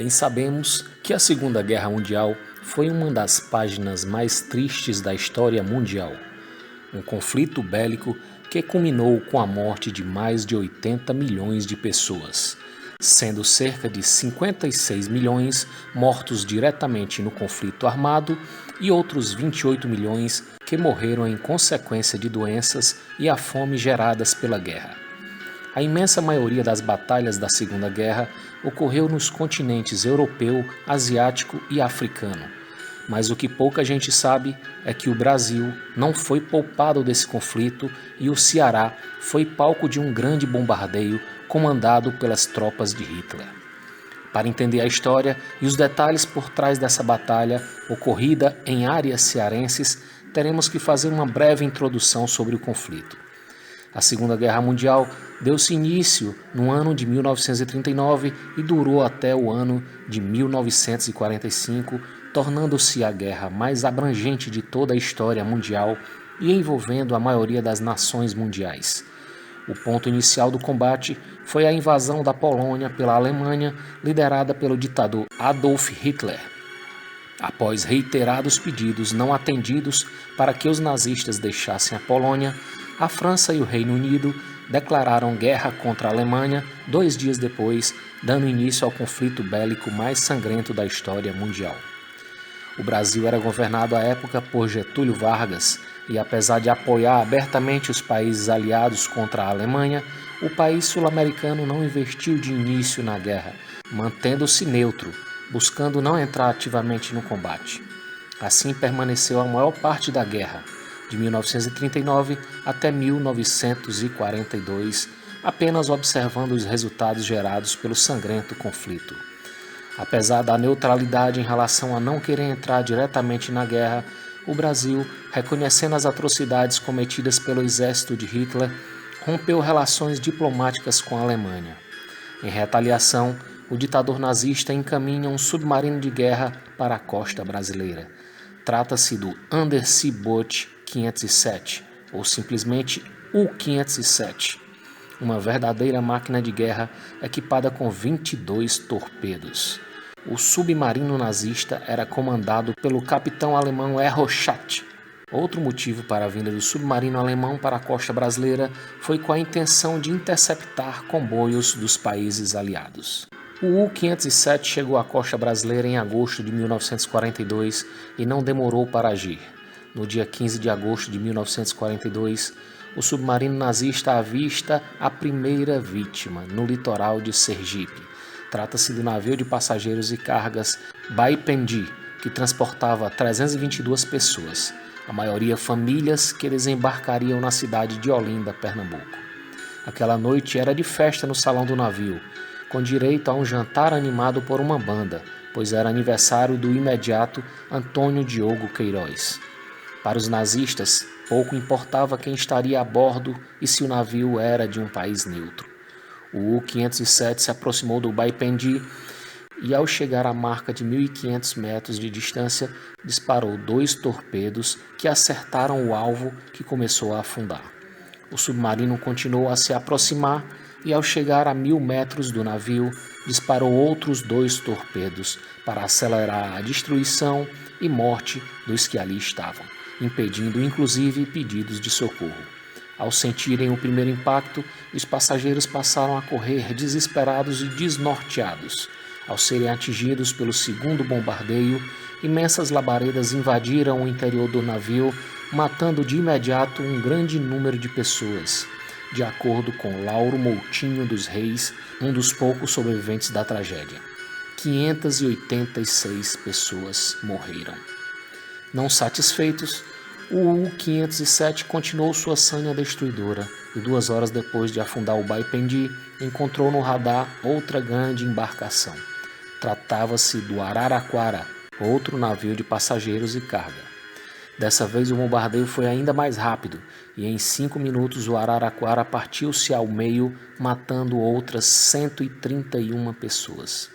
Bem sabemos que a Segunda Guerra Mundial foi uma das páginas mais tristes da história mundial. Um conflito bélico que culminou com a morte de mais de 80 milhões de pessoas, sendo cerca de 56 milhões mortos diretamente no conflito armado e outros 28 milhões que morreram em consequência de doenças e a fome geradas pela guerra. A imensa maioria das batalhas da Segunda Guerra ocorreu nos continentes europeu, asiático e africano. Mas o que pouca gente sabe é que o Brasil não foi poupado desse conflito e o Ceará foi palco de um grande bombardeio comandado pelas tropas de Hitler. Para entender a história e os detalhes por trás dessa batalha ocorrida em áreas cearenses, teremos que fazer uma breve introdução sobre o conflito. A Segunda Guerra Mundial deu-se início no ano de 1939 e durou até o ano de 1945, tornando-se a guerra mais abrangente de toda a história mundial e envolvendo a maioria das nações mundiais. O ponto inicial do combate foi a invasão da Polônia pela Alemanha, liderada pelo ditador Adolf Hitler. Após reiterados pedidos não atendidos para que os nazistas deixassem a Polônia, a França e o Reino Unido declararam guerra contra a Alemanha 2 dias depois, dando início ao conflito bélico mais sangrento da história mundial. O Brasil era governado à época por Getúlio Vargas e, apesar de apoiar abertamente os países aliados contra a Alemanha, o país sul-americano não investiu de início na guerra, mantendo-se neutro, buscando não entrar ativamente no combate. Assim permaneceu a maior parte da guerra, de 1939 até 1942, apenas observando os resultados gerados pelo sangrento conflito. Apesar da neutralidade em relação a não querer entrar diretamente na guerra, o Brasil, reconhecendo as atrocidades cometidas pelo exército de Hitler, rompeu relações diplomáticas com a Alemanha. Em retaliação, o ditador nazista encaminha um submarino de guerra para a costa brasileira. Trata-se do Undersea Boat 507, ou simplesmente U-507, uma verdadeira máquina de guerra equipada com 22 torpedos. O submarino nazista era comandado pelo capitão alemão Erro Schätt. Outro motivo para a vinda do submarino alemão para a costa brasileira foi com a intenção de interceptar comboios dos países aliados. O U-507 chegou à costa brasileira em agosto de 1942 e não demorou para agir. No dia 15 de agosto de 1942, o submarino nazista avista a primeira vítima no litoral de Sergipe. Trata-se do navio de passageiros e cargas Baipendi, que transportava 322 pessoas, a maioria famílias que desembarcariam na cidade de Olinda, Pernambuco. Aquela noite era de festa no salão do navio, com direito a um jantar animado por uma banda, pois era aniversário do imediato Antônio Diogo Queiroz. Para os nazistas, pouco importava quem estaria a bordo e se o navio era de um país neutro. O U-507 se aproximou do Baipendi e, ao chegar à marca de 1.500 metros de distância, disparou 2 torpedos que acertaram o alvo, que começou a afundar. O submarino continuou a se aproximar e, ao chegar a 1.000 metros do navio, disparou outros 2 torpedos para acelerar a destruição e morte dos que ali estavam, impedindo inclusive pedidos de socorro. Ao sentirem o primeiro impacto, os passageiros passaram a correr desesperados e desnorteados. Ao serem atingidos pelo segundo bombardeio, imensas labaredas invadiram o interior do navio, matando de imediato um grande número de pessoas, de acordo com Lauro Moutinho dos Reis, um dos poucos sobreviventes da tragédia. 586 pessoas morreram. Não satisfeitos, o U-507 continuou sua sanha destruidora e 2 horas depois de afundar o Baipendi, encontrou no radar outra grande embarcação. Tratava-se do Araraquara, outro navio de passageiros e carga. Dessa vez o bombardeio foi ainda mais rápido e em 5 minutos o Araraquara partiu-se ao meio, matando outras 131 pessoas.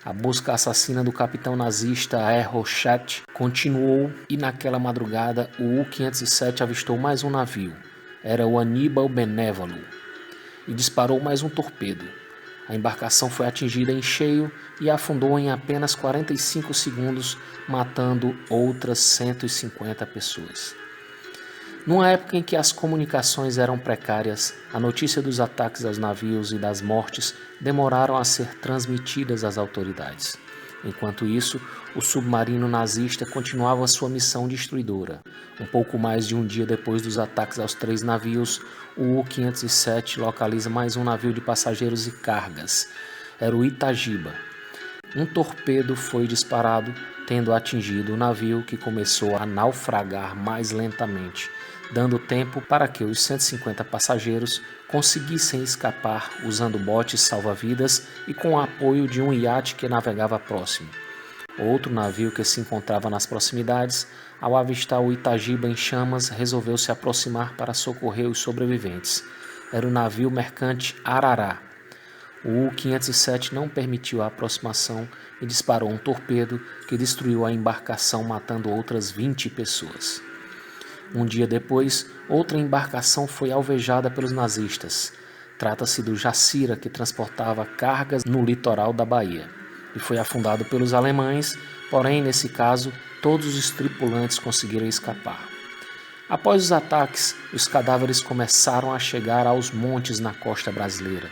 A busca assassina do capitão nazista Erro Schätt continuou e naquela madrugada o U-507 avistou mais um navio. Era o Aníbal Benévolo e disparou mais um torpedo. A embarcação foi atingida em cheio e afundou em apenas 45 segundos, matando outras 150 pessoas. Numa época em que as comunicações eram precárias, a notícia dos ataques aos navios e das mortes demoraram a ser transmitidas às autoridades. Enquanto isso, o submarino nazista continuava sua missão destruidora. Um pouco mais de um dia depois dos ataques aos 3 navios, o U-507 localiza mais um navio de passageiros e cargas. Era o Itagiba. Um torpedo foi disparado, tendo atingido o navio, que começou a naufragar mais lentamente, dando tempo para que os 150 passageiros conseguissem escapar usando botes salva-vidas e com o apoio de um iate que navegava próximo. Outro navio que se encontrava nas proximidades, ao avistar o Itagiba em chamas, resolveu se aproximar para socorrer os sobreviventes. Era o navio mercante Arará. O U-507 não permitiu a aproximação e disparou um torpedo que destruiu a embarcação, matando outras 20 pessoas. Um dia depois, outra embarcação foi alvejada pelos nazistas. Trata-se do Jacira, que transportava cargas no litoral da Bahia, e foi afundado pelos alemães, porém, nesse caso, todos os tripulantes conseguiram escapar. Após os ataques, os cadáveres começaram a chegar aos montes na costa brasileira,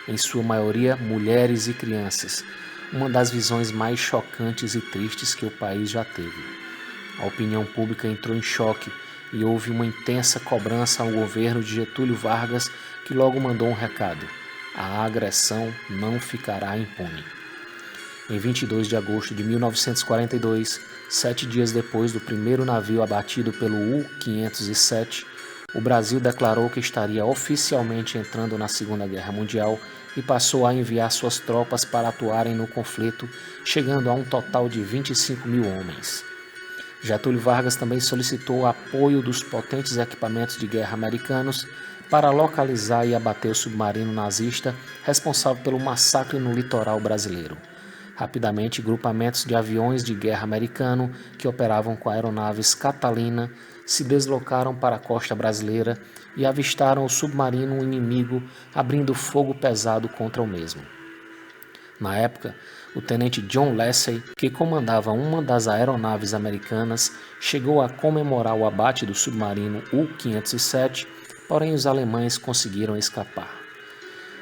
em sua maioria mulheres e crianças, uma das visões mais chocantes e tristes que o país já teve. A opinião pública entrou em choque e houve uma intensa cobrança ao governo de Getúlio Vargas, que logo mandou um recado: a agressão não ficará impune. Em 22 de agosto de 1942, 7 dias depois do primeiro navio abatido pelo U-507, o Brasil declarou que estaria oficialmente entrando na Segunda Guerra Mundial e passou a enviar suas tropas para atuarem no conflito, chegando a um total de 25 mil homens. Getúlio Vargas também solicitou o apoio dos potentes equipamentos de guerra americanos para localizar e abater o submarino nazista responsável pelo massacre no litoral brasileiro. Rapidamente, grupamentos de aviões de guerra americano que operavam com aeronaves Catalina se deslocaram para a costa brasileira e avistaram o submarino inimigo, abrindo fogo pesado contra o mesmo. Na época, o tenente John Lacey, que comandava uma das aeronaves americanas, chegou a comemorar o abate do submarino U-507, porém os alemães conseguiram escapar.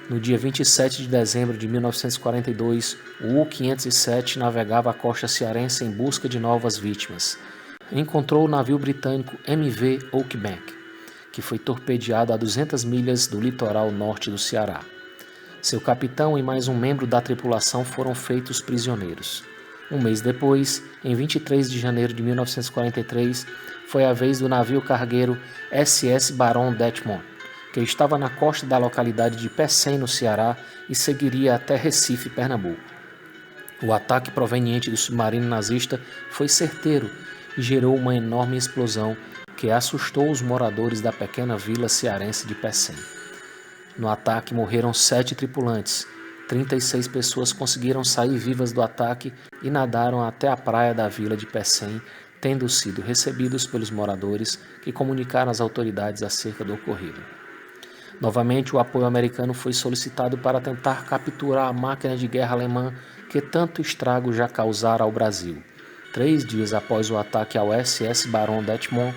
No dia 27 de dezembro de 1942, o U-507 navegava a costa cearense em busca de novas vítimas. Encontrou o navio britânico MV Oakbank, que foi torpedeado a 200 milhas do litoral norte do Ceará. Seu capitão e mais um membro da tripulação foram feitos prisioneiros. Um mês depois, em 23 de janeiro de 1943, foi a vez do navio cargueiro SS Baron Detmond, que estava na costa da localidade de Pecém, no Ceará, e seguiria até Recife, Pernambuco. O ataque proveniente do submarino nazista foi certeiro e gerou uma enorme explosão que assustou os moradores da pequena vila cearense de Pecém. No ataque morreram 7 tripulantes, 36 pessoas conseguiram sair vivas do ataque e nadaram até a praia da vila de Pecém, tendo sido recebidos pelos moradores, que comunicaram às autoridades acerca do ocorrido. Novamente, o apoio americano foi solicitado para tentar capturar a máquina de guerra alemã que tanto estrago já causara ao Brasil. 3 dias após o ataque ao SS Baron Detmond,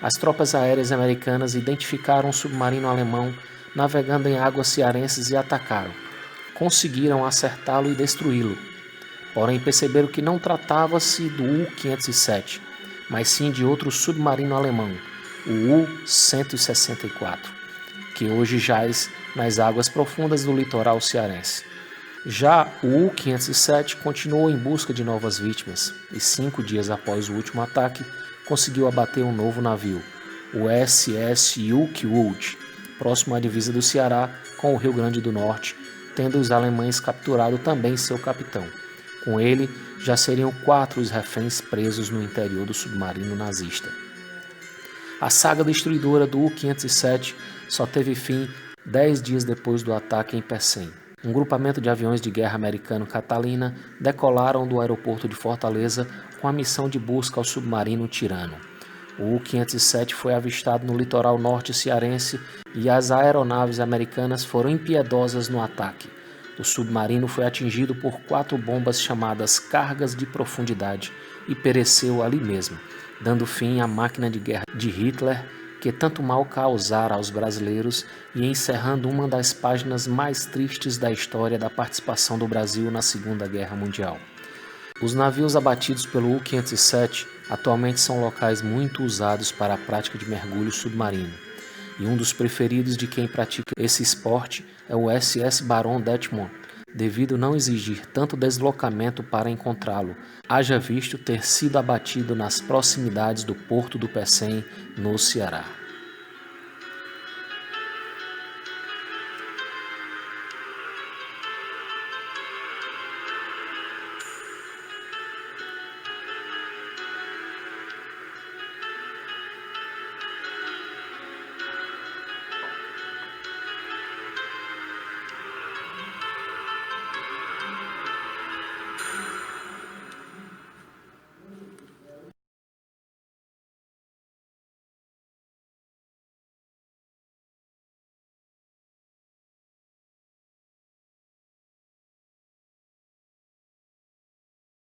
as tropas aéreas americanas identificaram um submarino alemão navegando em águas cearenses e atacaram. Conseguiram acertá-lo e destruí-lo. Porém, perceberam que não tratava-se do U-507, mas sim de outro submarino alemão, o U-164, que hoje jaz nas águas profundas do litoral cearense. Já o U-507 continuou em busca de novas vítimas e 5 dias após o último ataque, conseguiu abater um novo navio, o SS Euclid, próximo à divisa do Ceará com o Rio Grande do Norte, tendo os alemães capturado também seu capitão. Com ele, já seriam 4 os reféns presos no interior do submarino nazista. A saga destruidora do U-507 só teve fim 10 dias depois do ataque em Pecém. Um grupamento de aviões de guerra americano Catalina decolaram do aeroporto de Fortaleza com a missão de busca ao submarino Tirano. O U-507 foi avistado no litoral norte cearense e as aeronaves americanas foram impiedosas no ataque, O submarino foi atingido por 4 bombas chamadas cargas de profundidade e pereceu ali mesmo, dando fim à máquina de guerra de Hitler, que tanto mal causara aos brasileiros, e encerrando uma das páginas mais tristes da história da participação do Brasil na Segunda Guerra Mundial. Os navios abatidos pelo U-507 atualmente são locais muito usados para a prática de mergulho submarino, e um dos preferidos de quem pratica esse esporte é o SS Baron Detmold, devido não exigir tanto deslocamento para encontrá-lo, haja visto ter sido abatido nas proximidades do Porto do Pecém, no Ceará.